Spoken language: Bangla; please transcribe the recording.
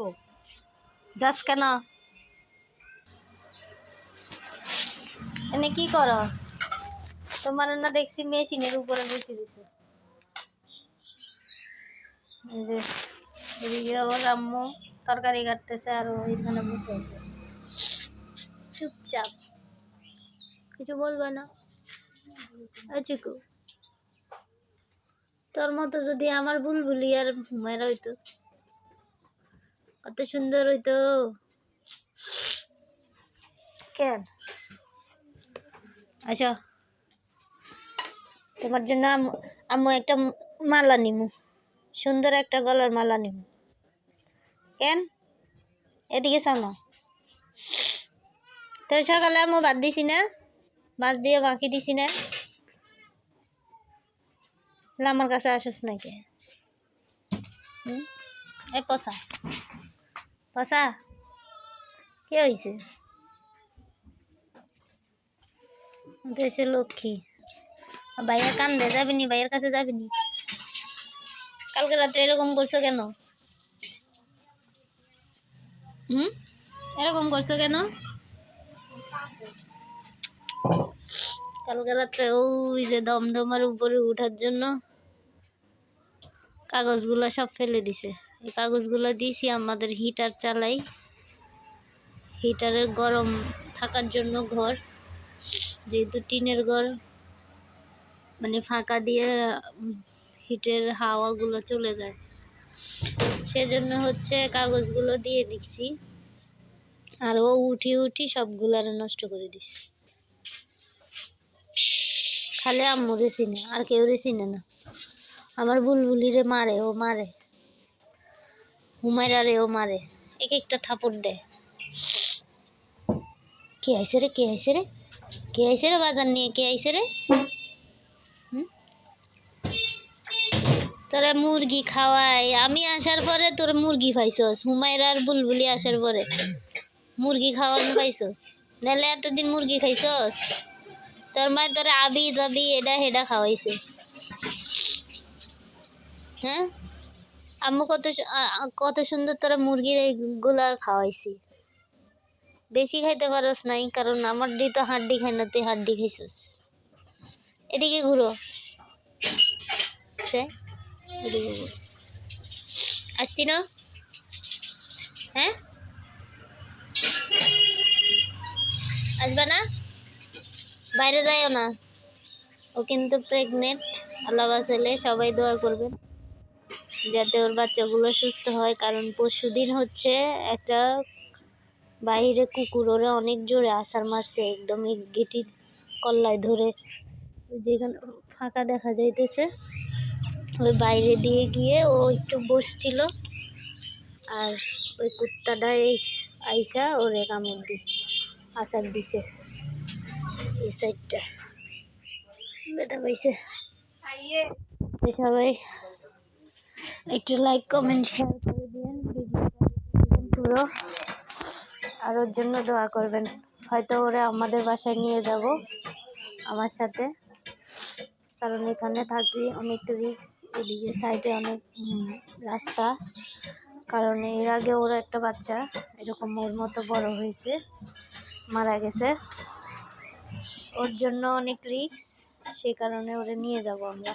থাকো, যাস কেন? এনে কি করো? তোমার না দেখছি মেশিনের উপরে বসে দিছে। এই যে এদিকে ওর আম্মু তরকারি কাটতেছে আর ও এখানে বসে আছে চুপচাপ। কিছু বলবে না? চিকু, তোর মতো যদি আমার বুলবুলি আর হুমায়রা হইতো কত সুন্দর হইতো। কেন? আচ্ছা, তোমার জন্য আম্মু একটা মালা নিমু, সুন্দর একটা গলার মালা নিমু। কেন? এদিকে সামা। তো সকালে আম্মু ভাত দিছি না, মাছ দিয়ে মাখি দিছি না, আমার কাছে আসস নাকি? এই পচা পচা কি হয়েছে? দেশে লক্ষ্মী ভাইয়া কান্দে, যাবিনি? ভাইয়ের কাছে যাবিনি? কালকে রাত্রে এরকম করছো কেন? এরকম করছো কেন? কালকে রাত্রে ওই যে দমদমার উপরে উঠার জন্য কাগজগুলো সব ফেলে দিছে। এই কাগজগুলো দিয়েছি আমাদের হিটার চালাই, হিটারের গরম থাকার জন্য ঘর, যেহেতু টিনের ঘর, মানে ফাঁকা দিয়ে হিটের হাওয়াগুলো চলে যায়, সেজন্য হচ্ছে কাগজগুলো দিয়ে দিচ্ছি। আর ও উঠি উঠি সবগুলার নষ্ট করে দিছে। খালি আম্মুরে চিনে, আর কেউ রে চিনে না। আমার বুলবুলিরে মারে, ও মারে, হুমায়রা রে ও মারে, এক একটা থাপড় দেয়। কে আইসে রে? কে আইসে রে? কে আইসে রে? বাজার নিয়ে কে আইসে রে? তোরা মুরগি খাওয়াই, আমি আসার পরে তোর মুরগি পাইছস, হুমায়রা আর বুলবুলি আসার পরে মুরগি খাওয়ানো পাইছস, নাহলে এতদিন মুরগি খাইছস? তোর মা তোরা আবি যাবি এটা হেডা খাওয়াইছে। হ্যাঁ, আম্মু কত সুন্দর তোরা মুরগির গুলা খাওয়াইছি। বেশি খাইতে পারস নাই, কারণ আমার দি তো হাড্ডি খাই না, তুই হাড্ডি খাইছস। এদিকে ঘুরো, সে এদিকে ঘুরো। আসতি না? হ্যাঁ, আসবে না? বাইরে যাইও না, ও কিন্তু প্রেগনেন্ট। আল্লাহ বাঁচালে সবাই দোয়া করবেন যাতে ওর বাচ্চাগুলো সুস্থ হয়, কারণ পরশুদিন হচ্ছে একটা বাইরে কুকুর ওরে অনেক জোরে আছাড় মারছে, একদম গেটির কল্লায় ধরে, যেখানে ফাঁকা দেখা যাইতেছে ওই বাইরে দিয়ে গিয়ে ও একটু বসছিল, আর ওই কুত্তাটা আইসা ওরে কামড় দিছে, আছাড় দিছে এই সাইডটা, ব্যথা পাইছে। সবাই একটু লাইক কমেন্ট শেয়ার করে দিন, ভিডিওটা পুরো, আর ওর জন্য দোয়া করবেন। হয়তো ওরা আমাদের বাসায় নিয়ে যাব আমার সাথে, কারণ এখানে থাকি অনেক রিস্ক, এদিকে সাইডে অনেক রাস্তা, কারণ এর আগে ওরা একটা বাচ্চা এরকম ওর মতো বড় হয়েছে, মারা গেছে, ওর জন্য অনেক রিস্ক, সে কারণে ওরা নিয়ে যাব আমরা।